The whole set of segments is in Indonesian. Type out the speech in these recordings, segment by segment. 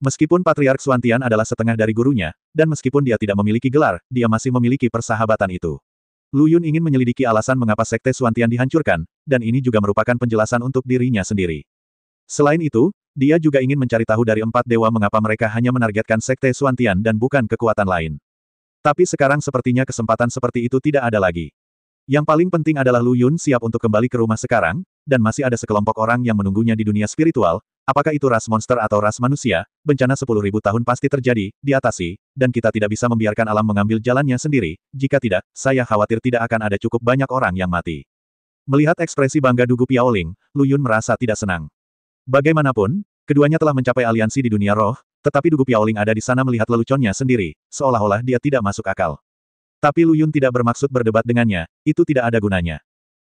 Meskipun Patriark Xuantian adalah setengah dari gurunya, dan meskipun dia tidak memiliki gelar, dia masih memiliki persahabatan itu. Lu Yun ingin menyelidiki alasan mengapa Sekte Xuantian dihancurkan, dan ini juga merupakan penjelasan untuk dirinya sendiri. Selain itu, dia juga ingin mencari tahu dari empat dewa mengapa mereka hanya menargetkan Sekte Xuantian dan bukan kekuatan lain. Tapi sekarang sepertinya kesempatan seperti itu tidak ada lagi. Yang paling penting adalah Lu Yun siap untuk kembali ke rumah sekarang, dan masih ada sekelompok orang yang menunggunya di dunia spiritual. Apakah itu ras monster atau ras manusia, bencana 10.000 tahun pasti terjadi, diatasi, dan kita tidak bisa membiarkan alam mengambil jalannya sendiri, jika tidak, saya khawatir tidak akan ada cukup banyak orang yang mati. Melihat ekspresi bangga Dugu Piaoling, Lu Yun merasa tidak senang. Bagaimanapun, keduanya telah mencapai aliansi di dunia roh, tetapi Dugu Piaoling ada di sana melihat leluconnya sendiri, seolah-olah dia tidak masuk akal. Tapi Lu Yun tidak bermaksud berdebat dengannya, itu tidak ada gunanya.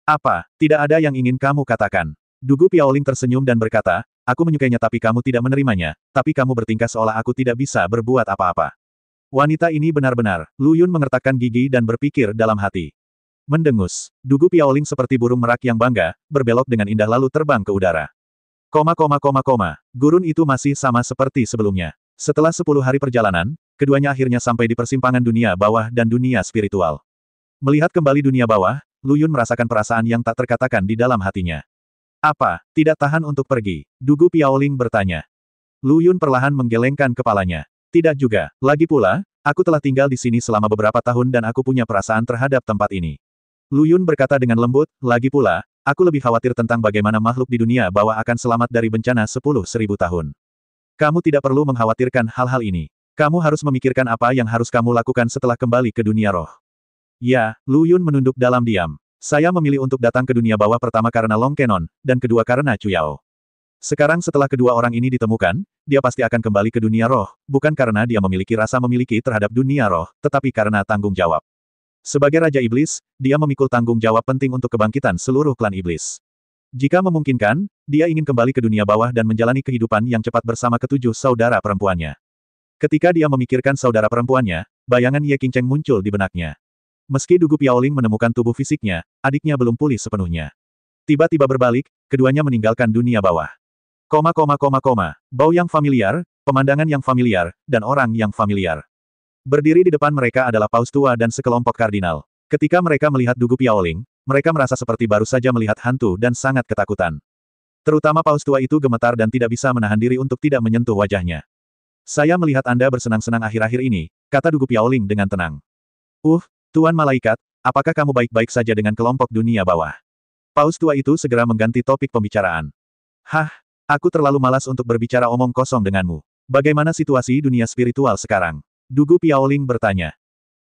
Apa, tidak ada yang ingin kamu katakan? Dugu Piaoling tersenyum dan berkata, aku menyukainya tapi kamu tidak menerimanya, tapi kamu bertingkah seolah aku tidak bisa berbuat apa-apa. Wanita ini benar-benar, Lu Yun mengertakkan gigi dan berpikir dalam hati. Mendengus, Dugu Piaoling seperti burung merak yang bangga, berbelok dengan indah lalu terbang ke udara. Gurun itu masih sama seperti sebelumnya. Setelah 10 hari perjalanan, keduanya akhirnya sampai di persimpangan dunia bawah dan dunia spiritual. Melihat kembali dunia bawah, Lu Yun merasakan perasaan yang tak terkatakan di dalam hatinya. Apa, tidak tahan untuk pergi? Dugu Piaoling bertanya. Lu Yun perlahan menggelengkan kepalanya. Tidak juga, lagi pula, aku telah tinggal di sini selama beberapa tahun dan aku punya perasaan terhadap tempat ini. Lu Yun berkata dengan lembut, lagi pula, aku lebih khawatir tentang bagaimana makhluk di dunia bawah akan selamat dari bencana 10.000 tahun. Kamu tidak perlu mengkhawatirkan hal-hal ini. Kamu harus memikirkan apa yang harus kamu lakukan setelah kembali ke dunia roh. Ya, Lu Yun menunduk dalam diam. Saya memilih untuk datang ke dunia bawah pertama karena Long Kenon, dan kedua karena Cuyao. Sekarang setelah kedua orang ini ditemukan, dia pasti akan kembali ke dunia roh, bukan karena dia memiliki rasa memiliki terhadap dunia roh, tetapi karena tanggung jawab. Sebagai Raja Iblis, dia memikul tanggung jawab penting untuk kebangkitan seluruh klan Iblis. Jika memungkinkan, dia ingin kembali ke dunia bawah dan menjalani kehidupan yang cepat bersama ketujuh saudara perempuannya. Ketika dia memikirkan saudara perempuannya, bayangan Ye Qingcheng muncul di benaknya. Meski Dugu Piaoling menemukan tubuh fisiknya, adiknya belum pulih sepenuhnya. Tiba-tiba berbalik, keduanya meninggalkan dunia bawah. Bau yang familiar, pemandangan yang familiar, dan orang yang familiar. Berdiri di depan mereka adalah paus tua dan sekelompok kardinal. Ketika mereka melihat Dugu Piaoling, mereka merasa seperti baru saja melihat hantu dan sangat ketakutan. Terutama paus tua itu gemetar dan tidak bisa menahan diri untuk tidak menyentuh wajahnya. Saya melihat Anda bersenang-senang akhir-akhir ini, kata Dugu Piaoling dengan tenang. Tuan Malaikat, apakah kamu baik-baik saja dengan kelompok dunia bawah? Paus tua itu segera mengganti topik pembicaraan. Aku terlalu malas untuk berbicara omong kosong denganmu. Bagaimana situasi dunia spiritual sekarang? Dugu Piaoling bertanya.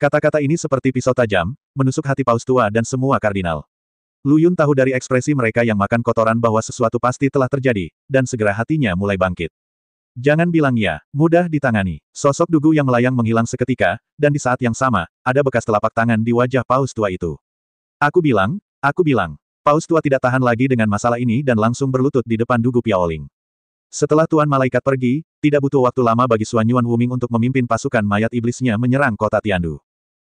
Kata-kata ini seperti pisau tajam, menusuk hati paus tua dan semua kardinal. Lu Yun tahu dari ekspresi mereka yang makan kotoran bahwa sesuatu pasti telah terjadi, dan segera hatinya mulai bangkit. Jangan bilang ya, mudah ditangani. Sosok Dugu yang melayang menghilang seketika, dan di saat yang sama, ada bekas telapak tangan di wajah paus tua itu. Aku bilang, paus tua tidak tahan lagi dengan masalah ini dan langsung berlutut di depan Dugu Piaoling. Setelah Tuan Malaikat pergi, tidak butuh waktu lama bagi Xuan Yuan Wuming untuk memimpin pasukan mayat iblisnya menyerang kota Tiandu.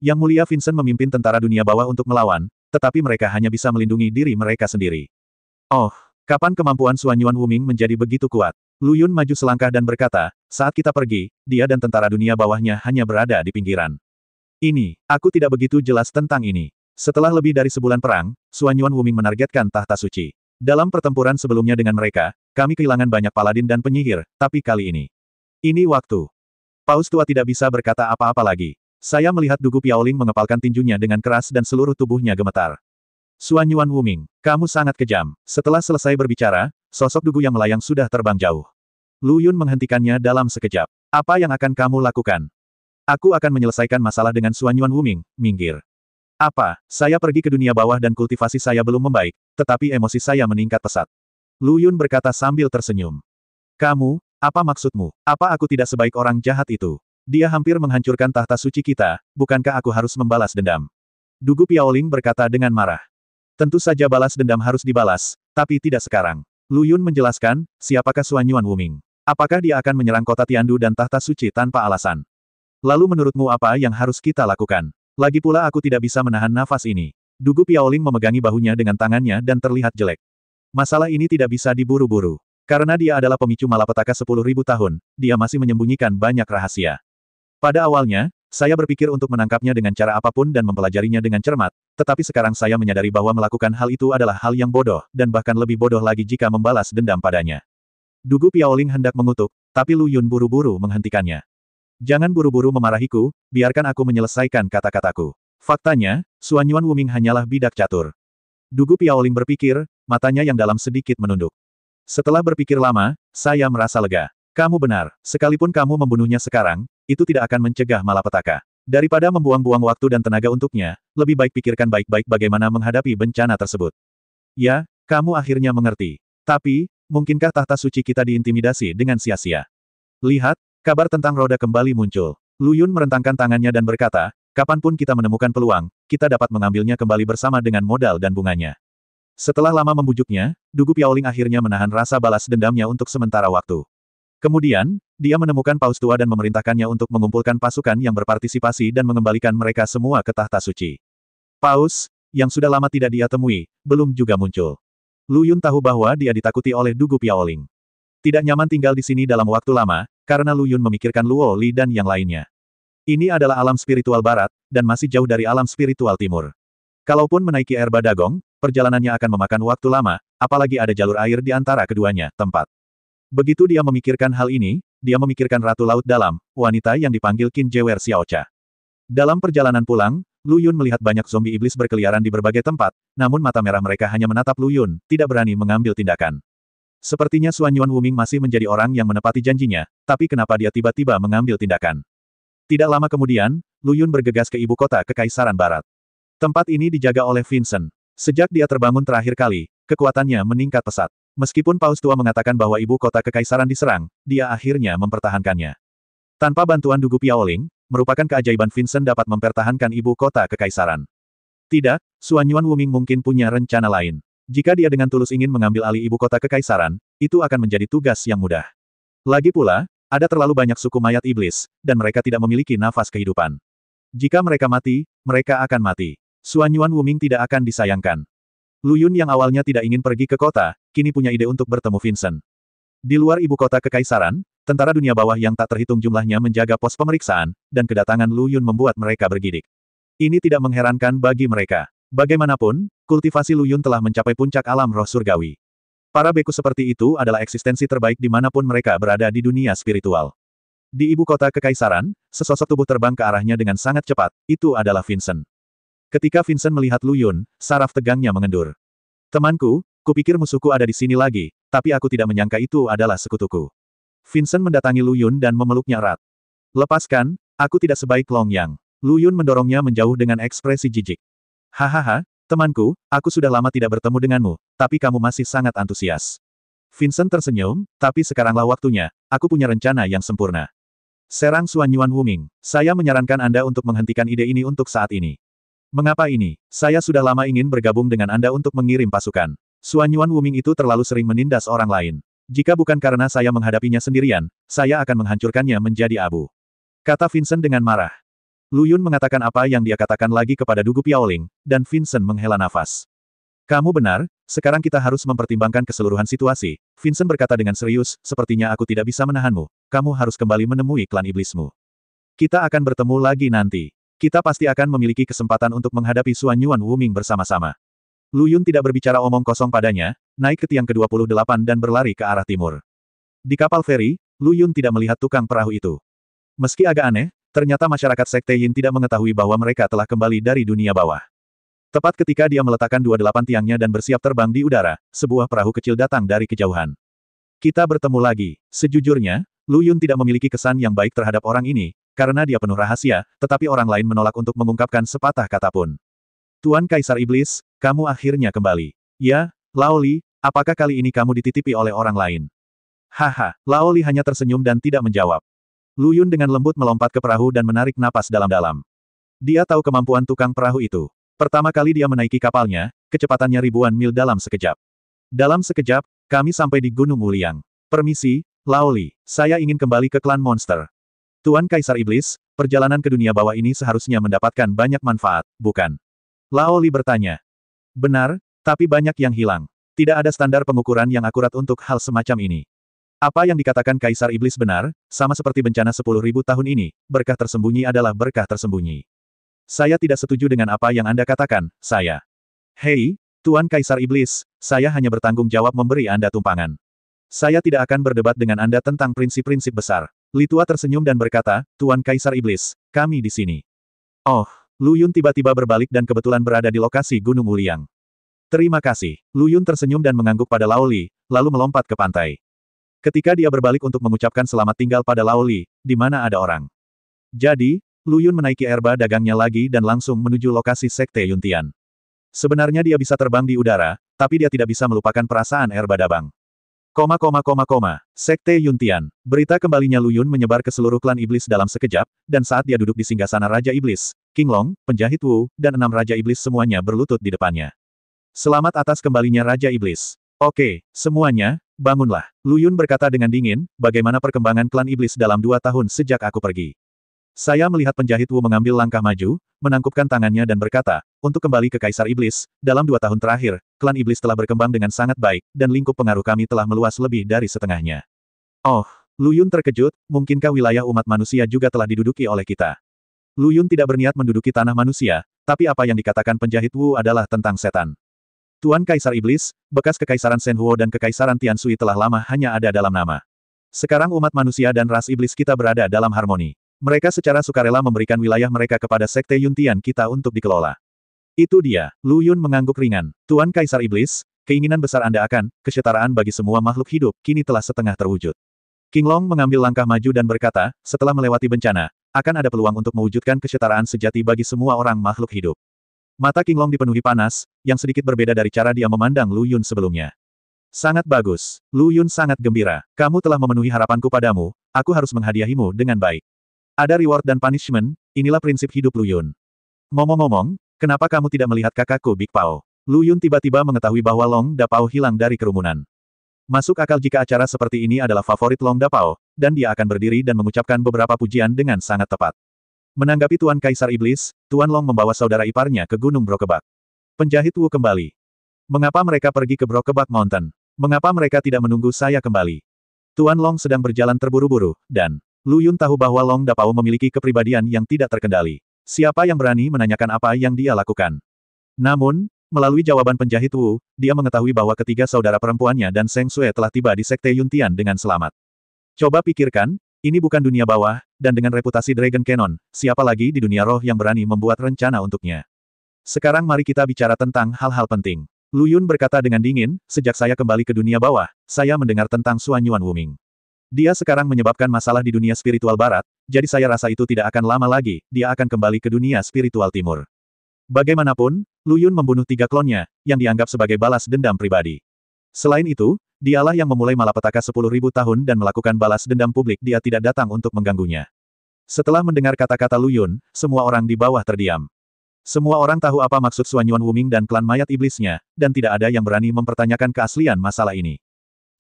Yang mulia Vincent memimpin tentara dunia bawah untuk melawan, tetapi mereka hanya bisa melindungi diri mereka sendiri. Oh, kapan kemampuan Xuan Yuan Wuming menjadi begitu kuat? Lu Yun maju selangkah dan berkata, saat kita pergi, dia dan tentara dunia bawahnya hanya berada di pinggiran. Aku tidak begitu jelas tentang ini. Setelah lebih dari sebulan perang, Xuan Yuan Wuming menargetkan tahta suci. Dalam pertempuran sebelumnya dengan mereka, kami kehilangan banyak paladin dan penyihir, tapi kali ini waktu. Paus tua tidak bisa berkata apa-apa lagi. Saya melihat Dugu Piaoling mengepalkan tinjunya dengan keras dan seluruh tubuhnya gemetar. Xuan Yuan Wuming, kamu sangat kejam. Setelah selesai berbicara, sosok Dugu yang melayang sudah terbang jauh. Lu Yun menghentikannya dalam sekejap. Apa yang akan kamu lakukan? Aku akan menyelesaikan masalah dengan Xuan Yuan Wuming, minggir. Apa, saya pergi ke dunia bawah dan kultivasi saya belum membaik, tetapi emosi saya meningkat pesat. Lu Yun berkata sambil tersenyum. Kamu, apa maksudmu? Apa aku tidak sebaik orang jahat itu? Dia hampir menghancurkan tahta suci kita, bukankah aku harus membalas dendam? Dugu Piaoling berkata dengan marah. Tentu saja balas dendam harus dibalas, tapi tidak sekarang. Lu Yun menjelaskan, siapakah Xuan Yuan Wuming? Apakah dia akan menyerang kota Tiandu dan tahta suci tanpa alasan? Lalu menurutmu apa yang harus kita lakukan? Lagi pula aku tidak bisa menahan nafas ini. Dugu Piaoling memegangi bahunya dengan tangannya dan terlihat jelek. Masalah ini tidak bisa diburu-buru. Karena dia adalah pemicu malapetaka 10.000 tahun, dia masih menyembunyikan banyak rahasia. Pada awalnya, saya berpikir untuk menangkapnya dengan cara apapun dan mempelajarinya dengan cermat, tetapi sekarang saya menyadari bahwa melakukan hal itu adalah hal yang bodoh, dan bahkan lebih bodoh lagi jika membalas dendam padanya. Dugu Piaoling hendak mengutuk, tapi Lu Yun buru-buru menghentikannya. Jangan buru-buru memarahiku, biarkan aku menyelesaikan kata-kataku. Faktanya, Suan Yuan Wuming hanyalah bidak catur. Dugu Piaoling berpikir, matanya yang dalam sedikit menunduk. Setelah berpikir lama, saya merasa lega. Kamu benar, sekalipun kamu membunuhnya sekarang, itu tidak akan mencegah malapetaka. Daripada membuang-buang waktu dan tenaga untuknya, lebih baik pikirkan baik-baik bagaimana menghadapi bencana tersebut. Ya, kamu akhirnya mengerti. Tapi, mungkinkah tahta suci kita diintimidasi dengan sia-sia? Lihat, kabar tentang roda kembali muncul. Lu Yun merentangkan tangannya dan berkata, kapanpun kita menemukan peluang, kita dapat mengambilnya kembali bersama dengan modal dan bunganya. Setelah lama membujuknya, Dugu Piaoling akhirnya menahan rasa balas dendamnya untuk sementara waktu. Kemudian, dia menemukan paus tua dan memerintahkannya untuk mengumpulkan pasukan yang berpartisipasi dan mengembalikan mereka semua ke tahta suci. Paus, yang sudah lama tidak dia temui, belum juga muncul. Lu Yun tahu bahwa dia ditakuti oleh Dugu Piaoling. Tidak nyaman tinggal di sini dalam waktu lama, karena Lu Yun memikirkan Luo Li dan yang lainnya. Ini adalah alam spiritual barat, dan masih jauh dari alam spiritual timur. Kalaupun menaiki Erba Dagong, perjalanannya akan memakan waktu lama, apalagi ada jalur air di antara keduanya, tempat. Begitu dia memikirkan hal ini, dia memikirkan Ratu Laut Dalam, wanita yang dipanggil Qin Jewer Xiaocha. Dalam perjalanan pulang, Lu Yun melihat banyak zombie iblis berkeliaran di berbagai tempat, namun mata merah mereka hanya menatap Lu Yun, tidak berani mengambil tindakan. Sepertinya Suan Yuan Wuming masih menjadi orang yang menepati janjinya, tapi kenapa dia tiba-tiba mengambil tindakan? Tidak lama kemudian, Lu Yun bergegas ke ibu kota Kekaisaran Barat. Tempat ini dijaga oleh Vincent. Sejak dia terbangun terakhir kali, kekuatannya meningkat pesat. Meskipun Paus Tua mengatakan bahwa ibu kota Kekaisaran diserang, dia akhirnya mempertahankannya. Tanpa bantuan Dugu Piaoling, merupakan keajaiban Vincent dapat mempertahankan ibu kota Kekaisaran. Tidak, Suan Yuan Wuming mungkin punya rencana lain. Jika dia dengan tulus ingin mengambil alih ibu kota Kekaisaran, itu akan menjadi tugas yang mudah. Lagi pula, ada terlalu banyak suku mayat iblis, dan mereka tidak memiliki nafas kehidupan. Jika mereka mati, mereka akan mati. Suan Yuan Wuming tidak akan disayangkan. Lu Yun yang awalnya tidak ingin pergi ke kota, kini punya ide untuk bertemu Vincent. Di luar ibu kota Kekaisaran, tentara dunia bawah yang tak terhitung jumlahnya menjaga pos pemeriksaan, dan kedatangan Lu Yun membuat mereka bergidik. Ini tidak mengherankan bagi mereka. Bagaimanapun, kultivasi Lu Yun telah mencapai puncak alam roh surgawi. Para beku seperti itu adalah eksistensi terbaik dimanapun mereka berada di dunia spiritual. Di ibu kota Kekaisaran, sesosok tubuh terbang ke arahnya dengan sangat cepat, itu adalah Vincent. Ketika Vincent melihat Lu Yun, saraf tegangnya mengendur. Temanku, kupikir musuhku ada di sini lagi, tapi aku tidak menyangka itu adalah sekutuku. Vincent mendatangi Lu Yun dan memeluknya erat. Lepaskan, aku tidak sebaik Long Yang. Lu Yun mendorongnya menjauh dengan ekspresi jijik. Hahaha, temanku, aku sudah lama tidak bertemu denganmu, tapi kamu masih sangat antusias. Vincent tersenyum, tapi sekaranglah waktunya, aku punya rencana yang sempurna. Serang Suan Yuan Wuming, saya menyarankan Anda untuk menghentikan ide ini untuk saat ini. Mengapa ini? Saya sudah lama ingin bergabung dengan Anda untuk mengirim pasukan. Suan Yuan Wuming itu terlalu sering menindas orang lain. Jika bukan karena saya menghadapinya sendirian, saya akan menghancurkannya menjadi abu. Kata Vincent dengan marah. Lu Yun mengatakan apa yang dia katakan lagi kepada Dugu Piaoling, dan Vincent menghela nafas. Kamu benar, sekarang kita harus mempertimbangkan keseluruhan situasi. Vincent berkata dengan serius, sepertinya aku tidak bisa menahanmu. Kamu harus kembali menemui klan iblismu. Kita akan bertemu lagi nanti. Kita pasti akan memiliki kesempatan untuk menghadapi Suan Yuan Wuming bersama-sama. Lu Yun tidak berbicara omong kosong padanya, naik ke tiang ke-28 dan berlari ke arah timur. Di kapal feri, Lu Yun tidak melihat tukang perahu itu. Meski agak aneh, ternyata masyarakat Sekte Yin tidak mengetahui bahwa mereka telah kembali dari dunia bawah. Tepat ketika dia meletakkan 28 tiangnya dan bersiap terbang di udara, sebuah perahu kecil datang dari kejauhan. Kita bertemu lagi. Sejujurnya, Lu Yun tidak memiliki kesan yang baik terhadap orang ini, karena dia penuh rahasia, tetapi orang lain menolak untuk mengungkapkan sepatah kata pun. Tuan Kaisar Iblis, kamu akhirnya kembali. Ya, Lao Li, apakah kali ini kamu dititipi oleh orang lain? Haha, Lao Li hanya tersenyum dan tidak menjawab. Lu Yun dengan lembut melompat ke perahu dan menarik napas dalam-dalam. Dia tahu kemampuan tukang perahu itu. Pertama kali dia menaiki kapalnya, kecepatannya ribuan mil dalam sekejap. Dalam sekejap, kami sampai di Gunung Wuliang. Permisi, Lao Li, saya ingin kembali ke klan monster. Tuan Kaisar Iblis, perjalanan ke dunia bawah ini seharusnya mendapatkan banyak manfaat, bukan? Lao Li bertanya. Benar, tapi banyak yang hilang. Tidak ada standar pengukuran yang akurat untuk hal semacam ini. Apa yang dikatakan Kaisar Iblis benar, sama seperti bencana 10.000 tahun ini, berkah tersembunyi adalah berkah tersembunyi. Saya tidak setuju dengan apa yang Anda katakan, saya. Hei, Tuan Kaisar Iblis, saya hanya bertanggung jawab memberi Anda tumpangan. Saya tidak akan berdebat dengan Anda tentang prinsip-prinsip besar. Li Tua tersenyum dan berkata, Tuan Kaisar Iblis, kami di sini. Oh, Lu Yun tiba-tiba berbalik dan kebetulan berada di lokasi Gunung Wuliang. Terima kasih. Lu Yun tersenyum dan mengangguk pada Lao Li, lalu melompat ke pantai. Ketika dia berbalik untuk mengucapkan selamat tinggal pada Lao Li, di mana ada orang. Jadi, Lu Yun menaiki erba dagangnya lagi dan langsung menuju lokasi Sekte Yuntian. Sebenarnya dia bisa terbang di udara, tapi dia tidak bisa melupakan perasaan erba dabang. Sekte Yuntian. Berita kembalinya Lu Yun menyebar ke seluruh klan iblis dalam sekejap, dan saat dia duduk di singgasana Raja Iblis, King Long, penjahit Wu, dan 6 Raja Iblis semuanya berlutut di depannya. Selamat atas kembalinya Raja Iblis. Oke, semuanya, bangunlah. Lu Yun berkata dengan dingin, bagaimana perkembangan klan iblis dalam 2 tahun sejak aku pergi. Saya melihat penjahit Wu mengambil langkah maju, menangkupkan tangannya dan berkata, untuk kembali ke Kaisar Iblis, dalam 2 tahun terakhir, klan iblis telah berkembang dengan sangat baik, dan lingkup pengaruh kami telah meluas lebih dari setengahnya. Oh, Lu Yun terkejut, mungkinkah wilayah umat manusia juga telah diduduki oleh kita? Lu Yun tidak berniat menduduki tanah manusia, tapi apa yang dikatakan penjahit Wu adalah tentang setan. Tuan Kaisar Iblis, bekas Kekaisaran Shenhuo dan Kekaisaran Tianshui telah lama hanya ada dalam nama. Sekarang umat manusia dan ras iblis kita berada dalam harmoni. Mereka secara sukarela memberikan wilayah mereka kepada Sekte Yuntian kita untuk dikelola. Itu dia, Lu Yun mengangguk ringan. Tuan Kaisar Iblis, keinginan besar Anda akan, kesetaraan bagi semua makhluk hidup, kini telah setengah terwujud. King Long mengambil langkah maju dan berkata, setelah melewati bencana, akan ada peluang untuk mewujudkan kesetaraan sejati bagi semua orang makhluk hidup. Mata King Long dipenuhi panas, yang sedikit berbeda dari cara dia memandang Lu Yun sebelumnya. Sangat bagus. Lu Yun sangat gembira. Kamu telah memenuhi harapanku padamu, aku harus menghadiahimu dengan baik. Ada reward dan punishment, inilah prinsip hidup Lu Yun. Ngomong-ngomong, kenapa kamu tidak melihat kakakku Big Pao? Lu Yun tiba-tiba mengetahui bahwa Long Dapao hilang dari kerumunan. Masuk akal jika acara seperti ini adalah favorit Long Dapao, dan dia akan berdiri dan mengucapkan beberapa pujian dengan sangat tepat. Menanggapi Tuan Kaisar Iblis, Tuan Long membawa saudara iparnya ke Gunung Brokebak. Penjahit Wu kembali. Mengapa mereka pergi ke Brokebak Mountain? Mengapa mereka tidak menunggu saya kembali? Tuan Long sedang berjalan terburu-buru, dan Lu Yun tahu bahwa Long Dapao memiliki kepribadian yang tidak terkendali. Siapa yang berani menanyakan apa yang dia lakukan? Namun, melalui jawaban penjahit Wu, dia mengetahui bahwa ketiga saudara perempuannya dan Seng Sui telah tiba di Sekte Yuntian dengan selamat. Coba pikirkan, ini bukan dunia bawah, dan dengan reputasi Dragon Cannon, siapa lagi di dunia roh yang berani membuat rencana untuknya? Sekarang mari kita bicara tentang hal-hal penting. Lu Yun berkata dengan dingin, sejak saya kembali ke dunia bawah, saya mendengar tentang Suanyuan Wuming. Dia sekarang menyebabkan masalah di dunia spiritual barat, jadi saya rasa itu tidak akan lama lagi, dia akan kembali ke dunia spiritual timur. Bagaimanapun, Lu Yun membunuh 3 klonnya, yang dianggap sebagai balas dendam pribadi. Selain itu, dialah yang memulai malapetaka 10.000 tahun dan melakukan balas dendam publik, dia tidak datang untuk mengganggunya. Setelah mendengar kata-kata Lu Yun, semua orang di bawah terdiam. Semua orang tahu apa maksud Suanyuan Wuming dan klan mayat iblisnya, dan tidak ada yang berani mempertanyakan keaslian masalah ini.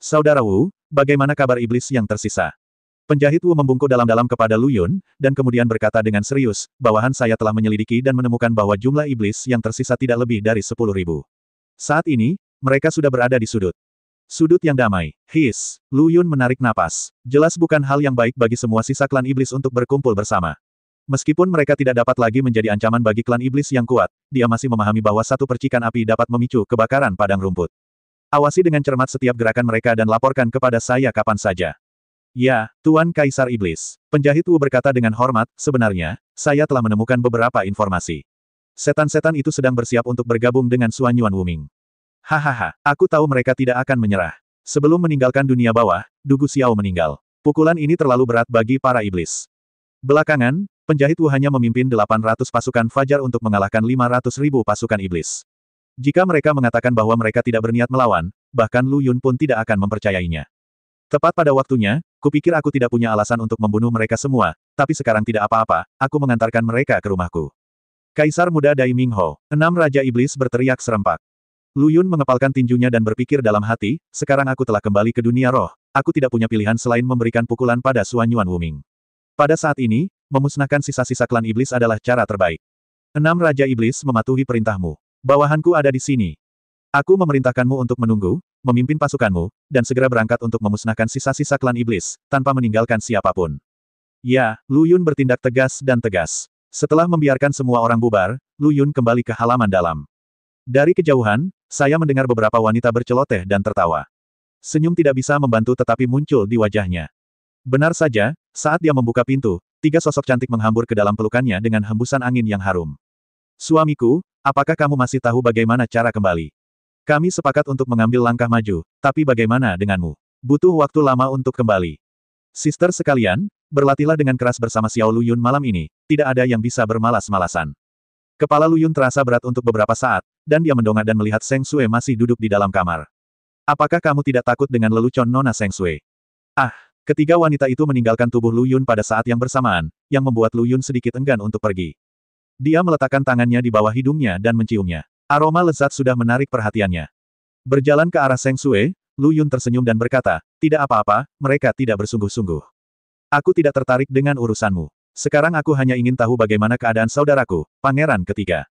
Saudara Wu, bagaimana kabar iblis yang tersisa? Penjahit Wu membungkuk dalam-dalam kepada Lu Yun, dan kemudian berkata dengan serius, bawahan saya telah menyelidiki dan menemukan bahwa jumlah iblis yang tersisa tidak lebih dari 10.000. Saat ini, mereka sudah berada di sudut. Sudut yang damai. His. Lu Yun menarik napas. Jelas bukan hal yang baik bagi semua sisa klan iblis untuk berkumpul bersama. Meskipun mereka tidak dapat lagi menjadi ancaman bagi klan iblis yang kuat, dia masih memahami bahwa satu percikan api dapat memicu kebakaran padang rumput. Awasi dengan cermat setiap gerakan mereka dan laporkan kepada saya kapan saja. Ya, Tuan Kaisar Iblis. Penjahit Wu berkata dengan hormat, sebenarnya, saya telah menemukan beberapa informasi. Setan-setan itu sedang bersiap untuk bergabung dengan Suanyuan Wuming. Hahaha, aku tahu mereka tidak akan menyerah. Sebelum meninggalkan dunia bawah, Dugu Xiao meninggal. Pukulan ini terlalu berat bagi para iblis. Belakangan, penjahit Wu hanya memimpin 800 pasukan Fajar untuk mengalahkan 500.000 pasukan iblis. Jika mereka mengatakan bahwa mereka tidak berniat melawan, bahkan Lu Yun pun tidak akan mempercayainya. Tepat pada waktunya, kupikir aku tidak punya alasan untuk membunuh mereka semua, tapi sekarang tidak apa-apa, aku mengantarkan mereka ke rumahku. Kaisar Muda Dai Mingho, 6 Raja Iblis berteriak serempak. Lu Yun mengepalkan tinjunya dan berpikir dalam hati, sekarang aku telah kembali ke dunia roh, aku tidak punya pilihan selain memberikan pukulan pada Suanyuan Wuming. Pada saat ini, memusnahkan sisa-sisa klan iblis adalah cara terbaik. 6 Raja Iblis mematuhi perintahmu. Bawahanku ada di sini. Aku memerintahkanmu untuk menunggu, memimpin pasukanmu, dan segera berangkat untuk memusnahkan sisa-sisa klan iblis, tanpa meninggalkan siapapun. Ya, Lu Yun bertindak tegas dan tegas. Setelah membiarkan semua orang bubar, Lu Yun kembali ke halaman dalam. Dari kejauhan, saya mendengar beberapa wanita berceloteh dan tertawa. Senyum tidak bisa membantu tetapi muncul di wajahnya. Benar saja, saat dia membuka pintu, 3 sosok cantik menghambur ke dalam pelukannya dengan hembusan angin yang harum. Suamiku, apakah kamu masih tahu bagaimana cara kembali? Kami sepakat untuk mengambil langkah maju, tapi bagaimana denganmu? Butuh waktu lama untuk kembali. Sister sekalian, berlatihlah dengan keras bersama Xiao Lu Yun malam ini, tidak ada yang bisa bermalas-malasan. Kepala Lu Yun terasa berat untuk beberapa saat, dan dia mendongak dan melihat Seng Sui masih duduk di dalam kamar. Apakah kamu tidak takut dengan lelucon Nona Seng Sui? Ah, ketiga wanita itu meninggalkan tubuh Lu Yun pada saat yang bersamaan, yang membuat Lu Yun sedikit enggan untuk pergi. Dia meletakkan tangannya di bawah hidungnya dan menciumnya. Aroma lezat sudah menarik perhatiannya. Berjalan ke arah Seng Sui, Lu Yun tersenyum dan berkata, tidak apa-apa, mereka tidak bersungguh-sungguh. Aku tidak tertarik dengan urusanmu. Sekarang aku hanya ingin tahu bagaimana keadaan saudaraku, Pangeran Ketiga.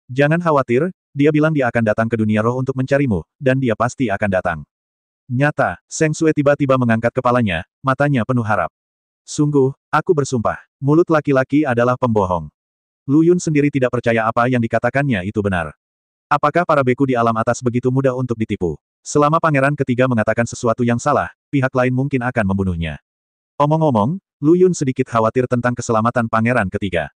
Jangan khawatir, dia bilang dia akan datang ke dunia roh untuk mencarimu, dan dia pasti akan datang. Nyata, Seng Sui tiba-tiba mengangkat kepalanya, matanya penuh harap. Sungguh, aku bersumpah, mulut laki-laki adalah pembohong. Lu Yun sendiri tidak percaya apa yang dikatakannya itu benar. Apakah para beku di alam atas begitu mudah untuk ditipu? Selama Pangeran Ketiga mengatakan sesuatu yang salah, pihak lain mungkin akan membunuhnya. Omong-omong, Lu Yun sedikit khawatir tentang keselamatan Pangeran Ketiga.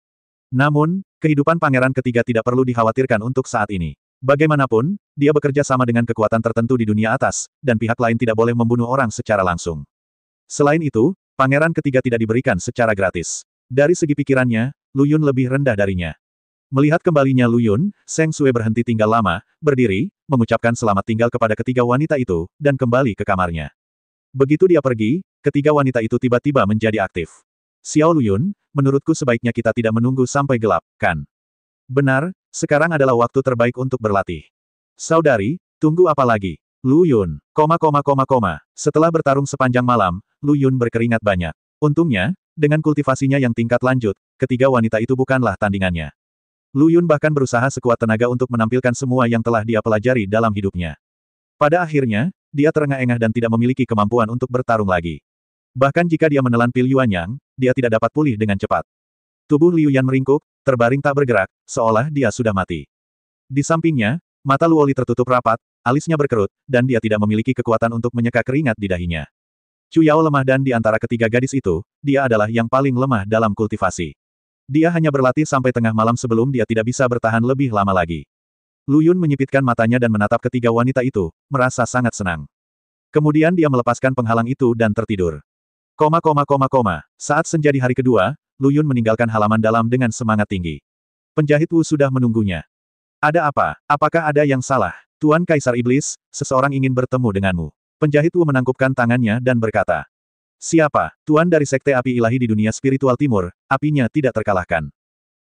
Namun, kehidupan Pangeran Ketiga tidak perlu dikhawatirkan untuk saat ini. Bagaimanapun, dia bekerja sama dengan kekuatan tertentu di dunia atas, dan pihak lain tidak boleh membunuh orang secara langsung. Selain itu, Pangeran Ketiga tidak diberikan secara gratis. Dari segi pikirannya, Lu Yun lebih rendah darinya. Melihat kembalinya Lu Yun, Seng Sui berhenti tinggal lama, berdiri, mengucapkan selamat tinggal kepada ketiga wanita itu, dan kembali ke kamarnya. Begitu dia pergi, ketiga wanita itu tiba-tiba menjadi aktif. Xiao Lu Yun, menurutku sebaiknya kita tidak menunggu sampai gelap, kan? Benar, sekarang adalah waktu terbaik untuk berlatih. Saudari, tunggu apa lagi? Lu Yun, Setelah bertarung sepanjang malam, Lu Yun berkeringat banyak. Untungnya, dengan kultivasinya yang tingkat lanjut, ketiga wanita itu bukanlah tandingannya. Lu Yun bahkan berusaha sekuat tenaga untuk menampilkan semua yang telah dia pelajari dalam hidupnya. Pada akhirnya, dia terengah-engah dan tidak memiliki kemampuan untuk bertarung lagi. Bahkan jika dia menelan pil Yuanyang, dia tidak dapat pulih dengan cepat. Tubuh Liu Yan meringkuk, terbaring tak bergerak, seolah dia sudah mati. Di sampingnya, mata Luoli tertutup rapat, alisnya berkerut, dan dia tidak memiliki kekuatan untuk menyeka keringat di dahinya. Chu Yao lemah dan di antara ketiga gadis itu, dia adalah yang paling lemah dalam kultivasi. Dia hanya berlatih sampai tengah malam sebelum dia tidak bisa bertahan lebih lama lagi. Lu Yun menyipitkan matanya dan menatap ketiga wanita itu, merasa sangat senang. Kemudian dia melepaskan penghalang itu dan tertidur. Saat senja di hari kedua, Lu Yun meninggalkan halaman dalam dengan semangat tinggi. Penjahit Wu sudah menunggunya. Ada apa? Apakah ada yang salah? Tuan Kaisar Iblis, seseorang ingin bertemu denganmu. Penjahit Wu menangkupkan tangannya dan berkata. Siapa? Tuan dari Sekte Api Ilahi di dunia spiritual timur, apinya tidak terkalahkan.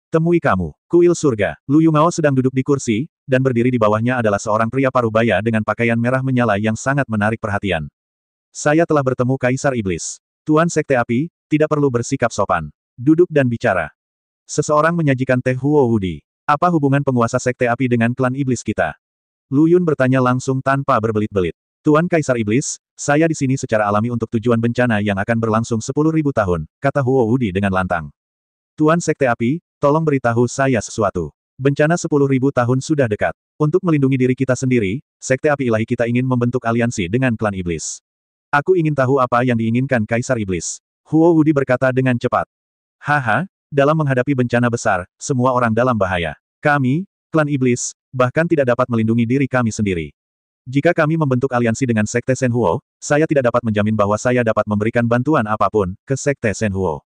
Temui kamu. Kuil surga. Lu Yungao sedang duduk di kursi, dan berdiri di bawahnya adalah seorang pria parubaya dengan pakaian merah menyala yang sangat menarik perhatian. Saya telah bertemu Kaisar Iblis. Tuan Sekte Api, tidak perlu bersikap sopan. Duduk dan bicara. Seseorang menyajikan teh Huo Wudi. Apa hubungan penguasa Sekte Api dengan klan Iblis kita? Lu Yun bertanya langsung tanpa berbelit-belit. Tuan Kaisar Iblis, saya di sini secara alami untuk tujuan bencana yang akan berlangsung 10.000 tahun, kata Huo Wudi dengan lantang. Tuan Sekte Api, tolong beritahu saya sesuatu. Bencana 10.000 tahun sudah dekat. Untuk melindungi diri kita sendiri, Sekte Api Ilahi kita ingin membentuk aliansi dengan klan Iblis. Aku ingin tahu apa yang diinginkan Kaisar Iblis. Huo Wudi berkata dengan cepat. Haha, dalam menghadapi bencana besar, semua orang dalam bahaya. Kami, klan Iblis, bahkan tidak dapat melindungi diri kami sendiri. Jika kami membentuk aliansi dengan Sekte Shenhuo, saya tidak dapat menjamin bahwa saya dapat memberikan bantuan apapun ke Sekte Shenhuo.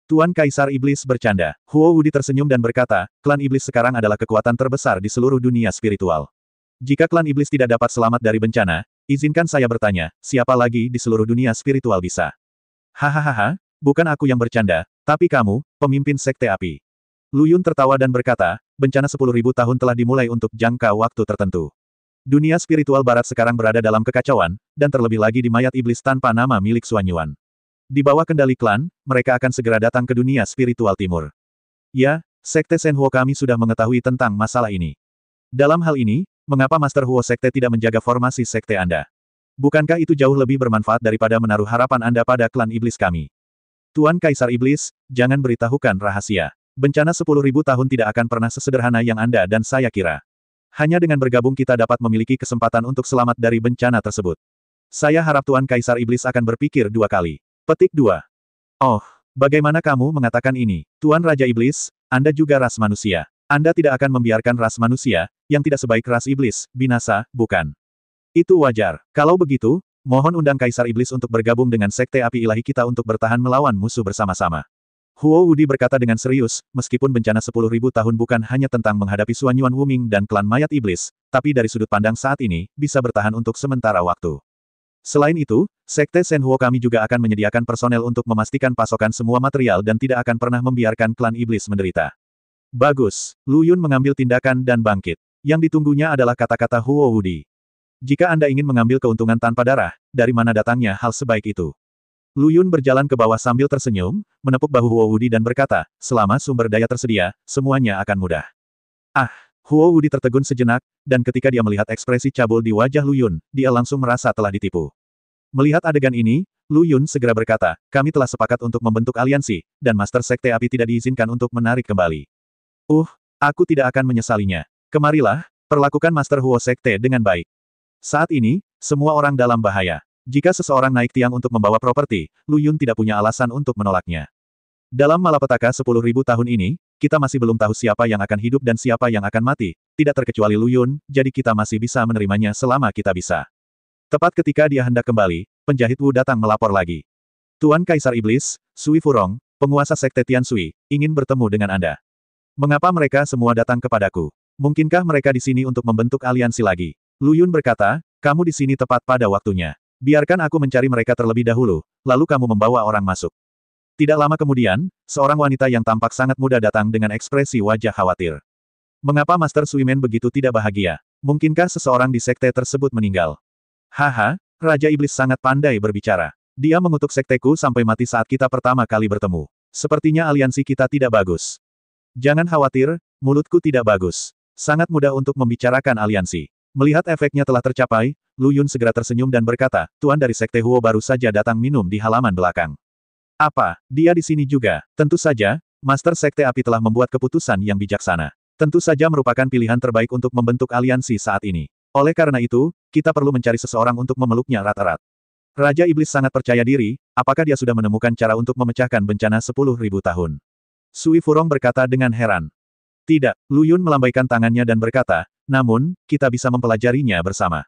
Tuan Kaisar Iblis bercanda. Huo Wudi tersenyum dan berkata, klan Iblis sekarang adalah kekuatan terbesar di seluruh dunia spiritual. Jika klan Iblis tidak dapat selamat dari bencana, izinkan saya bertanya, siapa lagi di seluruh dunia spiritual bisa? Hahaha, bukan aku yang bercanda, tapi kamu, pemimpin Sekte Api. Lu Yun tertawa dan berkata, bencana 10.000 tahun telah dimulai untuk jangka waktu tertentu. Dunia spiritual barat sekarang berada dalam kekacauan, dan terlebih lagi di mayat iblis tanpa nama milik Xuan Yuan. Di bawah kendali klan, mereka akan segera datang ke dunia spiritual timur. Ya, Sekte Shenhuo kami sudah mengetahui tentang masalah ini. Dalam hal ini, mengapa Master Huo Sekte tidak menjaga formasi sekte Anda? Bukankah itu jauh lebih bermanfaat daripada menaruh harapan Anda pada klan iblis kami? Tuan Kaisar Iblis, jangan beritahukan rahasia. Bencana 10.000 tahun tidak akan pernah sesederhana yang Anda dan saya kira. Hanya dengan bergabung kita dapat memiliki kesempatan untuk selamat dari bencana tersebut. Saya harap Tuan Kaisar Iblis akan berpikir 2 kali. Petik 2. Oh, bagaimana kamu mengatakan ini? Tuan Raja Iblis, Anda juga ras manusia. Anda tidak akan membiarkan ras manusia, yang tidak sebaik ras iblis, binasa, bukan? Itu wajar. Kalau begitu, mohon undang Kaisar Iblis untuk bergabung dengan Sekte Api Ilahi kita untuk bertahan melawan musuh bersama-sama. Huo Wudi berkata dengan serius, meskipun bencana 10.000 tahun bukan hanya tentang menghadapi Suan Yuan Wuming dan klan mayat iblis, tapi dari sudut pandang saat ini, bisa bertahan untuk sementara waktu. Selain itu, Sekte Shen Huo kami juga akan menyediakan personel untuk memastikan pasokan semua material dan tidak akan pernah membiarkan klan iblis menderita. Bagus. Lu Yun mengambil tindakan dan bangkit. Yang ditunggunya adalah kata-kata Huo Wudi. Jika Anda ingin mengambil keuntungan tanpa darah, dari mana datangnya hal sebaik itu? Lu Yun berjalan ke bawah sambil tersenyum, menepuk bahu Huo Wudi dan berkata, selama sumber daya tersedia, semuanya akan mudah. Ah, Huo Wudi tertegun sejenak, dan ketika dia melihat ekspresi cabul di wajah Lu Yun, dia langsung merasa telah ditipu. Melihat adegan ini, Lu Yun segera berkata, kami telah sepakat untuk membentuk aliansi, dan Master Sekte Api tidak diizinkan untuk menarik kembali. Aku tidak akan menyesalinya. Kemarilah, perlakukan Master Huo Sekte dengan baik. Saat ini, semua orang dalam bahaya. Jika seseorang naik tiang untuk membawa properti, Lu Yun tidak punya alasan untuk menolaknya. Dalam malapetaka 10.000 tahun ini, kita masih belum tahu siapa yang akan hidup dan siapa yang akan mati, tidak terkecuali Lu Yun, jadi kita masih bisa menerimanya selama kita bisa. Tepat ketika dia hendak kembali, penjahit Wu datang melapor lagi. Tuan Kaisar Iblis, Sui Furong, penguasa Sekte Tian Sui, ingin bertemu dengan Anda. Mengapa mereka semua datang kepadaku? Mungkinkah mereka di sini untuk membentuk aliansi lagi? Lu Yun berkata, kamu di sini tepat pada waktunya. Biarkan aku mencari mereka terlebih dahulu, lalu kamu membawa orang masuk. Tidak lama kemudian, seorang wanita yang tampak sangat muda datang dengan ekspresi wajah khawatir. Mengapa Master Suimen begitu tidak bahagia? Mungkinkah seseorang di sekte tersebut meninggal? Haha, Raja Iblis sangat pandai berbicara. Dia mengutuk sekteku sampai mati saat kita pertama kali bertemu. Sepertinya aliansi kita tidak bagus. Jangan khawatir, mulutku tidak bagus. Sangat mudah untuk membicarakan aliansi. Melihat efeknya telah tercapai, Lu Yun segera tersenyum dan berkata, Tuan dari Sekte Huo baru saja datang minum di halaman belakang. Apa, dia di sini juga? Tentu saja, Master Sekte Api telah membuat keputusan yang bijaksana. Tentu saja merupakan pilihan terbaik untuk membentuk aliansi saat ini. Oleh karena itu, kita perlu mencari seseorang untuk memeluknya rat-rat. Raja Iblis sangat percaya diri, apakah dia sudah menemukan cara untuk memecahkan bencana 10.000 tahun? Sui Furong berkata dengan heran. Tidak, Lu Yun melambaikan tangannya dan berkata, namun, kita bisa mempelajarinya bersama.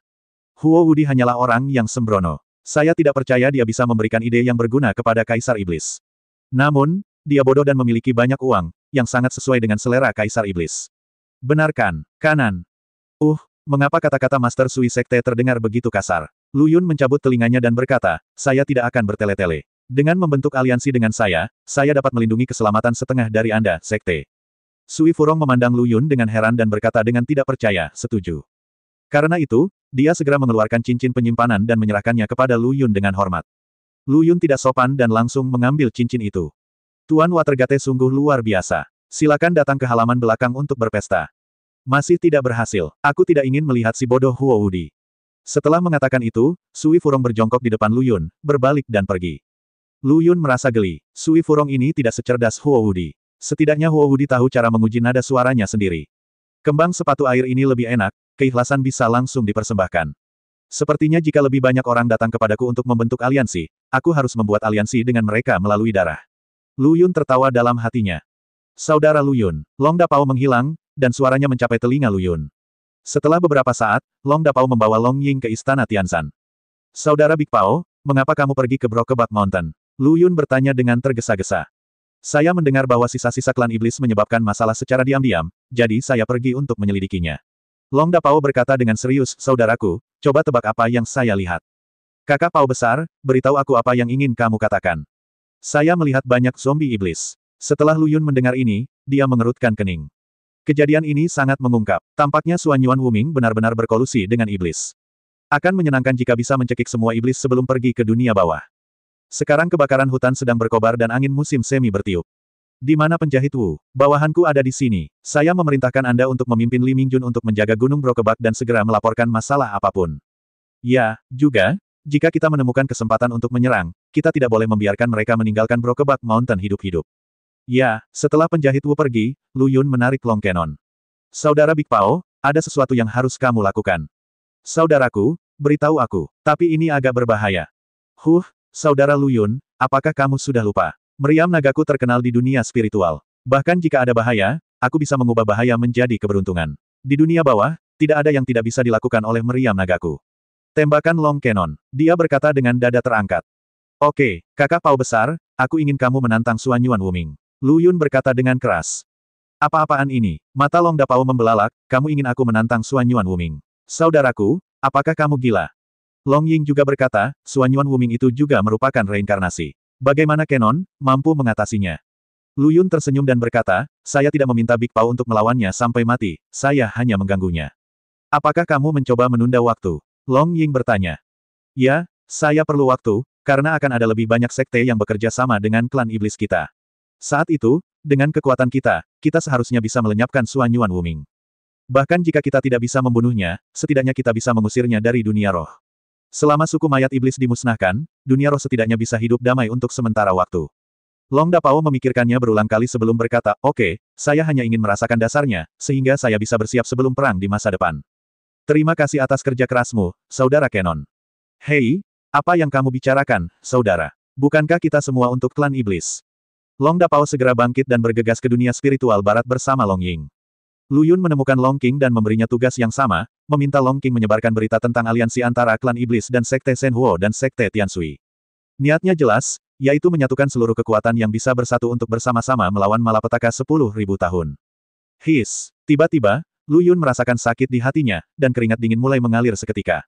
Huo Wudi hanyalah orang yang sembrono. Saya tidak percaya dia bisa memberikan ide yang berguna kepada Kaisar Iblis. Namun, dia bodoh dan memiliki banyak uang, yang sangat sesuai dengan selera Kaisar Iblis. Benarkan, kanan. Mengapa kata-kata Master Sui Sekte terdengar begitu kasar? Lu Yun mencabut telinganya dan berkata, saya tidak akan bertele-tele. Dengan membentuk aliansi dengan saya dapat melindungi keselamatan setengah dari Anda, Sekte. Sui Furong memandang Lu Yun dengan heran dan berkata dengan tidak percaya, setuju. Karena itu, dia segera mengeluarkan cincin penyimpanan dan menyerahkannya kepada Lu Yun dengan hormat. Lu Yun tidak sopan dan langsung mengambil cincin itu. Tuan Watergate sungguh luar biasa. Silakan datang ke halaman belakang untuk berpesta. Masih tidak berhasil. Aku tidak ingin melihat si bodoh Huo Wudi. Setelah mengatakan itu, Sui Furong berjongkok di depan Lu Yun, berbalik dan pergi. Lu Yun merasa geli. Sui Furong ini tidak secerdas Huo Wudi. Setidaknya Huo Wudi tahu cara menguji nada suaranya sendiri. Kembang sepatu air ini lebih enak, keikhlasan bisa langsung dipersembahkan. Sepertinya jika lebih banyak orang datang kepadaku untuk membentuk aliansi, aku harus membuat aliansi dengan mereka melalui darah. Lu Yun tertawa dalam hatinya. Saudara Lu Yun, Long Dapao menghilang, dan suaranya mencapai telinga Lu Yun. Setelah beberapa saat, Long Dapao membawa Long Ying ke istana Tianzan. Saudara Big Pao, mengapa kamu pergi ke Brokeback Mountain? Lu Yun bertanya dengan tergesa-gesa. Saya mendengar bahwa sisa-sisa klan iblis menyebabkan masalah secara diam-diam, jadi saya pergi untuk menyelidikinya. Long Dapao berkata dengan serius, saudaraku, coba tebak apa yang saya lihat. Kakak Pao besar, beritahu aku apa yang ingin kamu katakan. Saya melihat banyak zombie iblis. Setelah Lu Yun mendengar ini, dia mengerutkan kening. Kejadian ini sangat mengungkap. Tampaknya Suan Yuan Wuming benar-benar berkolusi dengan iblis. Akan menyenangkan jika bisa mencekik semua iblis sebelum pergi ke dunia bawah. Sekarang kebakaran hutan sedang berkobar dan angin musim semi bertiup. Di mana penjahit Wu? Bawahanku ada di sini. Saya memerintahkan Anda untuk memimpin Li Mingjun untuk menjaga Gunung Brokebak dan segera melaporkan masalah apapun. Ya, juga, jika kita menemukan kesempatan untuk menyerang, kita tidak boleh membiarkan mereka meninggalkan Brokebak Mountain hidup-hidup. Ya, setelah penjahit Wu pergi, Lu Yun menarik Long Cannon. Saudara Big Pao, ada sesuatu yang harus kamu lakukan. Saudaraku, beritahu aku, tapi ini agak berbahaya. Saudara Lu Yun, apakah kamu sudah lupa? Meriam nagaku terkenal di dunia spiritual. Bahkan jika ada bahaya, aku bisa mengubah bahaya menjadi keberuntungan. Di dunia bawah, tidak ada yang tidak bisa dilakukan oleh meriam nagaku. Tembakan Long Cannon. Dia berkata dengan dada terangkat. Oke, kakak Pao besar, aku ingin kamu menantang Xuan Yuan Wuming. Lu Yun berkata dengan keras. Apa-apaan ini? Mata Long Da Pao membelalak, kamu ingin aku menantang Xuan Yuan Wuming. Saudaraku, apakah kamu gila? Long Ying juga berkata, Xuan Yuan Wuming itu juga merupakan reinkarnasi. Bagaimana Kenon, mampu mengatasinya? Lu Yun tersenyum dan berkata, saya tidak meminta Big Pao untuk melawannya sampai mati, saya hanya mengganggunya. Apakah kamu mencoba menunda waktu? Long Ying bertanya. Ya, saya perlu waktu, karena akan ada lebih banyak sekte yang bekerja sama dengan klan iblis kita. Saat itu, dengan kekuatan kita, kita seharusnya bisa melenyapkan Xuan Yuan Wuming. Bahkan jika kita tidak bisa membunuhnya, setidaknya kita bisa mengusirnya dari dunia roh. Selama suku mayat iblis dimusnahkan, dunia roh setidaknya bisa hidup damai untuk sementara waktu. Long Da Pao memikirkannya berulang kali sebelum berkata, oke, saya hanya ingin merasakan dasarnya, sehingga saya bisa bersiap sebelum perang di masa depan. Terima kasih atas kerja kerasmu, Saudara Kenon. Hei, apa yang kamu bicarakan, saudara? Bukankah kita semua untuk klan iblis? Long Da Pao segera bangkit dan bergegas ke dunia spiritual barat bersama Long Ying. Lu Yun menemukan Long King dan memberinya tugas yang sama, meminta Long King menyebarkan berita tentang aliansi antara klan iblis dan sekte Shen Huo dan sekte Tianshui. Niatnya jelas, yaitu menyatukan seluruh kekuatan yang bisa bersatu untuk bersama-sama melawan malapetaka 10.000 tahun. Tiba-tiba, Lu Yun merasakan sakit di hatinya, dan keringat dingin mulai mengalir seketika.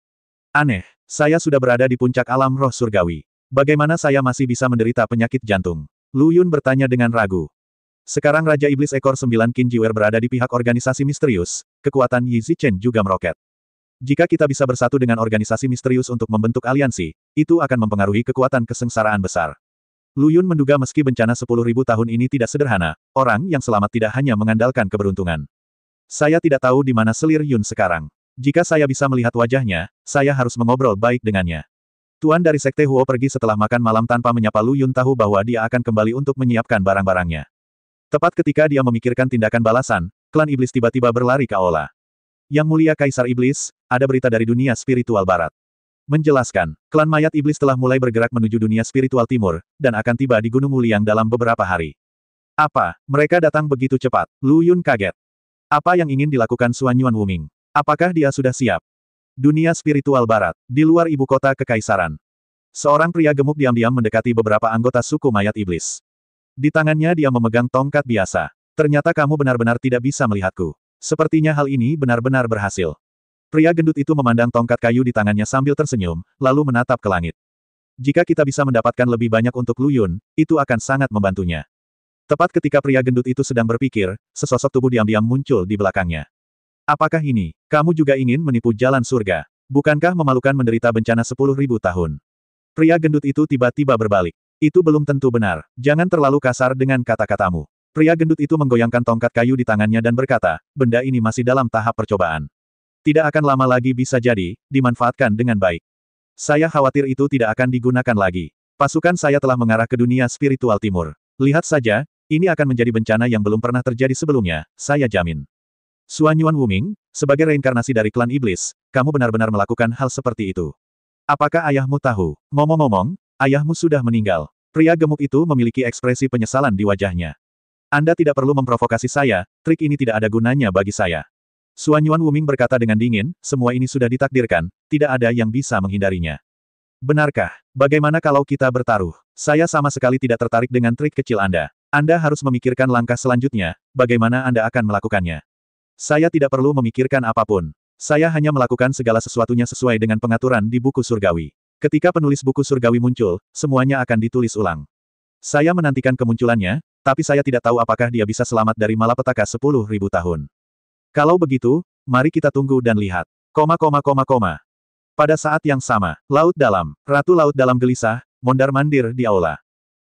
Aneh, saya sudah berada di puncak alam roh surgawi. Bagaimana saya masih bisa menderita penyakit jantung? Lu Yun bertanya dengan ragu. Sekarang Raja Iblis Ekor 9 Qin Jiwer berada di pihak organisasi misterius, kekuatan Yi Zichen juga meroket. Jika kita bisa bersatu dengan organisasi misterius untuk membentuk aliansi, itu akan mempengaruhi kekuatan kesengsaraan besar. Lu Yun menduga meski bencana 10.000 tahun ini tidak sederhana, orang yang selamat tidak hanya mengandalkan keberuntungan. Saya tidak tahu di mana selir Yun sekarang. Jika saya bisa melihat wajahnya, saya harus mengobrol baik dengannya. Tuan dari Sekte Huo pergi setelah makan malam tanpa menyapa Lu Yun tahu bahwa dia akan kembali untuk menyiapkan barang-barangnya. Tepat ketika dia memikirkan tindakan balasan, klan iblis tiba-tiba berlari ke aula. Yang mulia Kaisar Iblis, ada berita dari dunia spiritual barat. Menjelaskan, klan mayat iblis telah mulai bergerak menuju dunia spiritual timur, dan akan tiba di Gunung Wuliang dalam beberapa hari. Apa, mereka datang begitu cepat? Lu Yun kaget. Apa yang ingin dilakukan Xuan Yuan Wuming? Apakah dia sudah siap? Dunia spiritual barat, di luar ibu kota kekaisaran. Seorang pria gemuk diam-diam mendekati beberapa anggota suku mayat iblis. Di tangannya dia memegang tongkat biasa. Ternyata kamu benar-benar tidak bisa melihatku. Sepertinya hal ini benar-benar berhasil. Pria gendut itu memandang tongkat kayu di tangannya sambil tersenyum, lalu menatap ke langit. Jika kita bisa mendapatkan lebih banyak untuk Lu Yun, itu akan sangat membantunya. Tepat ketika pria gendut itu sedang berpikir, sesosok tubuh diam-diam muncul di belakangnya. Apakah ini? Kamu juga ingin menipu jalan surga? Bukankah memalukan menderita bencana 10.000 tahun? Pria gendut itu tiba-tiba berbalik. Itu belum tentu benar. Jangan terlalu kasar dengan kata-katamu. Pria gendut itu menggoyangkan tongkat kayu di tangannya dan berkata, benda ini masih dalam tahap percobaan. Tidak akan lama lagi bisa jadi, dimanfaatkan dengan baik. Saya khawatir itu tidak akan digunakan lagi. Pasukan saya telah mengarah ke dunia spiritual timur. Lihat saja, ini akan menjadi bencana yang belum pernah terjadi sebelumnya, saya jamin. Xuan Yuan Wuming, sebagai reinkarnasi dari klan iblis, kamu benar-benar melakukan hal seperti itu. Apakah ayahmu tahu? Ngomong-ngomong, ayahmu sudah meninggal. Pria gemuk itu memiliki ekspresi penyesalan di wajahnya. Anda tidak perlu memprovokasi saya, trik ini tidak ada gunanya bagi saya. Xuan Yuan Wuming berkata dengan dingin, semua ini sudah ditakdirkan, tidak ada yang bisa menghindarinya. Benarkah? Bagaimana kalau kita bertaruh? Saya sama sekali tidak tertarik dengan trik kecil Anda. Anda harus memikirkan langkah selanjutnya, bagaimana Anda akan melakukannya. Saya tidak perlu memikirkan apapun. Saya hanya melakukan segala sesuatunya sesuai dengan pengaturan di buku surgawi. Ketika penulis buku surgawi muncul, semuanya akan ditulis ulang. Saya menantikan kemunculannya, tapi saya tidak tahu apakah dia bisa selamat dari malapetaka 10.000 tahun. Kalau begitu, mari kita tunggu dan lihat. Pada saat yang sama, Laut Dalam, Ratu Laut Dalam gelisah, mondar-mandir di aula.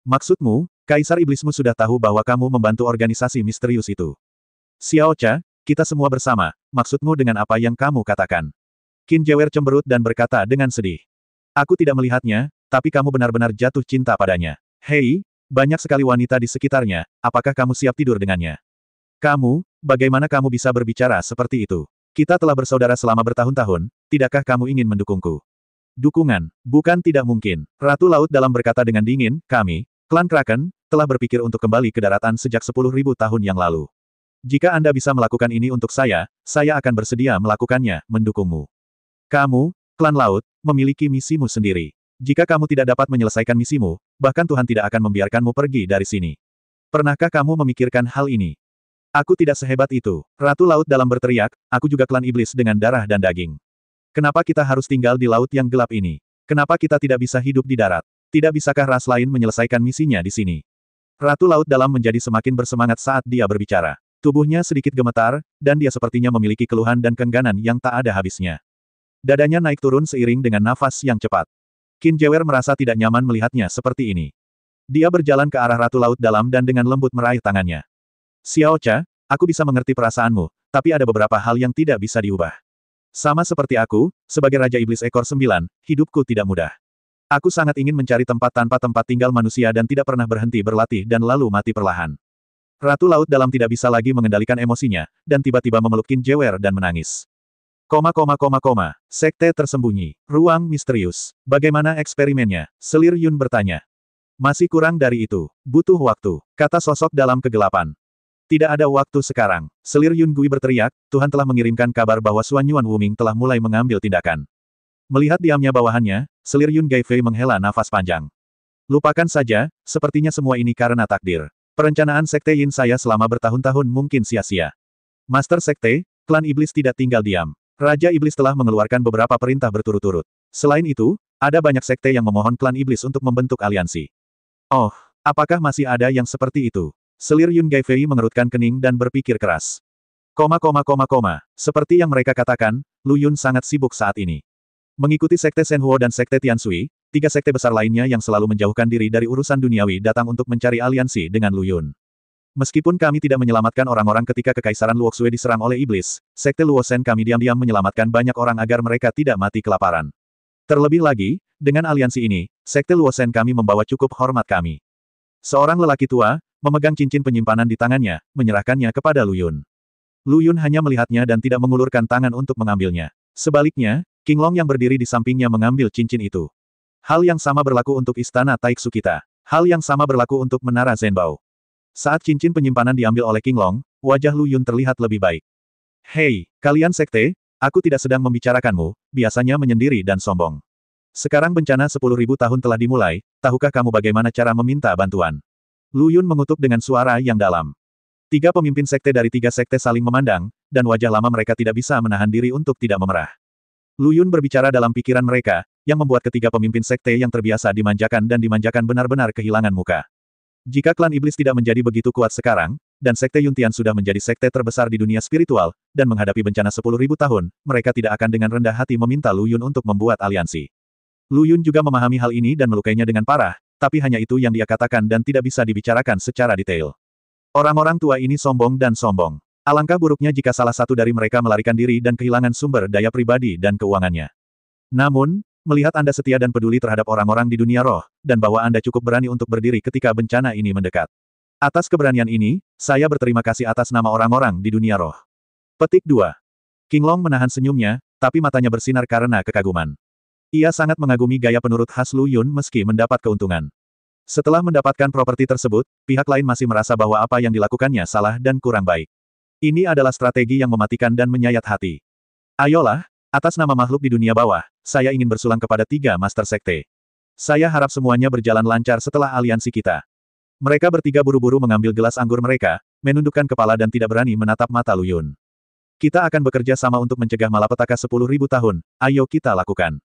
Maksudmu, Kaisar Iblismu sudah tahu bahwa kamu membantu organisasi misterius itu. Xiao Cha, kita semua bersama, maksudmu dengan apa yang kamu katakan? Qin Jewer cemberut dan berkata dengan sedih. Aku tidak melihatnya, tapi kamu benar-benar jatuh cinta padanya. Hei, banyak sekali wanita di sekitarnya, apakah kamu siap tidur dengannya? Kamu, bagaimana kamu bisa berbicara seperti itu? Kita telah bersaudara selama bertahun-tahun, tidakkah kamu ingin mendukungku? Dukungan, bukan tidak mungkin. Ratu Laut Dalam berkata dengan dingin, kami, Klan Kraken, telah berpikir untuk kembali ke daratan sejak 10.000 tahun yang lalu. Jika Anda bisa melakukan ini untuk saya akan bersedia melakukannya, mendukungmu. Kamu, Klan Laut, memiliki misimu sendiri. Jika kamu tidak dapat menyelesaikan misimu, bahkan Tuhan tidak akan membiarkanmu pergi dari sini. Pernahkah kamu memikirkan hal ini? Aku tidak sehebat itu. Ratu Laut Dalam berteriak, aku juga klan iblis dengan darah dan daging. Kenapa kita harus tinggal di laut yang gelap ini? Kenapa kita tidak bisa hidup di darat? Tidak bisakah ras lain menyelesaikan misinya di sini? Ratu Laut Dalam menjadi semakin bersemangat saat dia berbicara. Tubuhnya sedikit gemetar, dan dia sepertinya memiliki keluhan dan keengganan yang tak ada habisnya. Dadanya naik turun seiring dengan nafas yang cepat. Qin Jewer merasa tidak nyaman melihatnya seperti ini. Dia berjalan ke arah Ratu Laut Dalam dan dengan lembut meraih tangannya. Xiao Cha, aku bisa mengerti perasaanmu, tapi ada beberapa hal yang tidak bisa diubah. Sama seperti aku, sebagai Raja Iblis Ekor 9, hidupku tidak mudah. Aku sangat ingin mencari tempat tanpa tempat tinggal manusia dan tidak pernah berhenti berlatih dan lalu mati perlahan. Ratu Laut Dalam tidak bisa lagi mengendalikan emosinya, dan tiba-tiba memeluk Qin Jewer dan menangis. Sekte tersembunyi. Ruang misterius. Bagaimana eksperimennya? Selir Yun bertanya. Masih kurang dari itu. Butuh waktu, kata sosok dalam kegelapan. Tidak ada waktu sekarang. Selir Yun Gui berteriak, Tuhan telah mengirimkan kabar bahwa Xuan Yuan Wuming telah mulai mengambil tindakan. Melihat diamnya bawahannya, Selir Yun Gaifei menghela nafas panjang. Lupakan saja, sepertinya semua ini karena takdir. Perencanaan Sekte Yin saya selama bertahun-tahun mungkin sia-sia. Master Sekte, klan iblis tidak tinggal diam. Raja Iblis telah mengeluarkan beberapa perintah berturut-turut. Selain itu, ada banyak sekte yang memohon klan iblis untuk membentuk aliansi. Oh, apakah masih ada yang seperti itu? Selir Yun Gaifei mengerutkan kening dan berpikir keras. Seperti yang mereka katakan, Lu Yun sangat sibuk saat ini. Mengikuti Sekte Shenhuo dan Sekte Tianshui, 3 sekte besar lainnya yang selalu menjauhkan diri dari urusan duniawi datang untuk mencari aliansi dengan Lu Yun. Meskipun kami tidak menyelamatkan orang-orang ketika Kekaisaran Luoxue diserang oleh iblis, Sekte Luosen kami diam-diam menyelamatkan banyak orang agar mereka tidak mati kelaparan. Terlebih lagi, dengan aliansi ini, Sekte Luosen kami membawa cukup hormat kami. Seorang lelaki tua, memegang cincin penyimpanan di tangannya, menyerahkannya kepada Lu Yun. Lu Yun hanya melihatnya dan tidak mengulurkan tangan untuk mengambilnya. Sebaliknya, King Long yang berdiri di sampingnya mengambil cincin itu. Hal yang sama berlaku untuk Istana Taiksu kita. Hal yang sama berlaku untuk Menara Zhenbao. Saat cincin penyimpanan diambil oleh King Long, wajah Lu Yun terlihat lebih baik. Hei, kalian sekte, aku tidak sedang membicarakanmu, biasanya menyendiri dan sombong. Sekarang bencana 10.000 tahun telah dimulai, tahukah kamu bagaimana cara meminta bantuan? Lu Yun mengutuk dengan suara yang dalam. 3 pemimpin sekte dari 3 sekte saling memandang, dan wajah lama mereka tidak bisa menahan diri untuk tidak memerah. Lu Yun berbicara dalam pikiran mereka, yang membuat ketiga pemimpin sekte yang terbiasa dimanjakan dan dimanjakan benar-benar kehilangan muka. Jika klan iblis tidak menjadi begitu kuat sekarang, dan sekte Yuntian sudah menjadi sekte terbesar di dunia spiritual, dan menghadapi bencana 10.000 tahun, mereka tidak akan dengan rendah hati meminta Lu Yun untuk membuat aliansi. Lu Yun juga memahami hal ini dan melukainya dengan parah, tapi hanya itu yang dia katakan dan tidak bisa dibicarakan secara detail. Orang-orang tua ini sombong dan sombong. Alangkah buruknya jika salah satu dari mereka melarikan diri dan kehilangan sumber daya pribadi dan keuangannya. Namun, melihat Anda setia dan peduli terhadap orang-orang di dunia roh, dan bahwa Anda cukup berani untuk berdiri ketika bencana ini mendekat. Atas keberanian ini, saya berterima kasih atas nama orang-orang di dunia roh. Petik 2. King Long menahan senyumnya, tapi matanya bersinar karena kekaguman. Ia sangat mengagumi gaya penurut khas Lu Yun meski mendapat keuntungan. Setelah mendapatkan properti tersebut, pihak lain masih merasa bahwa apa yang dilakukannya salah dan kurang baik. Ini adalah strategi yang mematikan dan menyayat hati. Ayolah, atas nama makhluk di dunia bawah, saya ingin bersulang kepada 3 Master Sekte. Saya harap semuanya berjalan lancar setelah aliansi kita. Mereka bertiga buru-buru mengambil gelas anggur mereka, menundukkan kepala dan tidak berani menatap mata Lu Yun. Kita akan bekerja sama untuk mencegah malapetaka 10.000 tahun, ayo kita lakukan.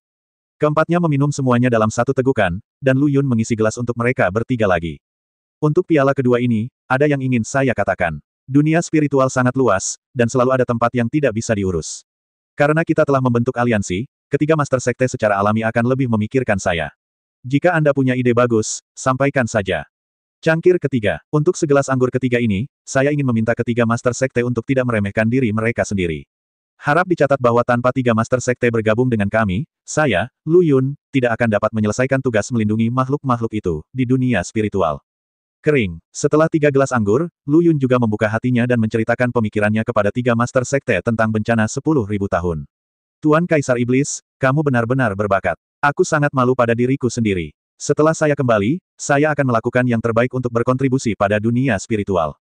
Keempatnya meminum semuanya dalam satu tegukan, dan Lu Yun mengisi gelas untuk mereka bertiga lagi. Untuk piala kedua ini, ada yang ingin saya katakan. Dunia spiritual sangat luas, dan selalu ada tempat yang tidak bisa diurus. Karena kita telah membentuk aliansi, ketiga Master Sekte secara alami akan lebih memikirkan saya. Jika Anda punya ide bagus, sampaikan saja. Cangkir ketiga. Untuk segelas anggur ketiga ini, saya ingin meminta ketiga Master Sekte untuk tidak meremehkan diri mereka sendiri. Harap dicatat bahwa tanpa tiga Master Sekte bergabung dengan kami, saya, Lu Yun, tidak akan dapat menyelesaikan tugas melindungi makhluk-makhluk itu, di dunia spiritual. Kering. Setelah 3 gelas anggur, Lu Yun juga membuka hatinya dan menceritakan pemikirannya kepada tiga Master Sekte tentang bencana 10.000 tahun. Tuan Kaisar Iblis, kamu benar-benar berbakat. Aku sangat malu pada diriku sendiri. Setelah saya kembali, saya akan melakukan yang terbaik untuk berkontribusi pada dunia spiritual.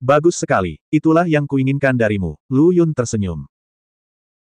Bagus sekali. Itulah yang kuinginkan darimu. Lu Yun tersenyum.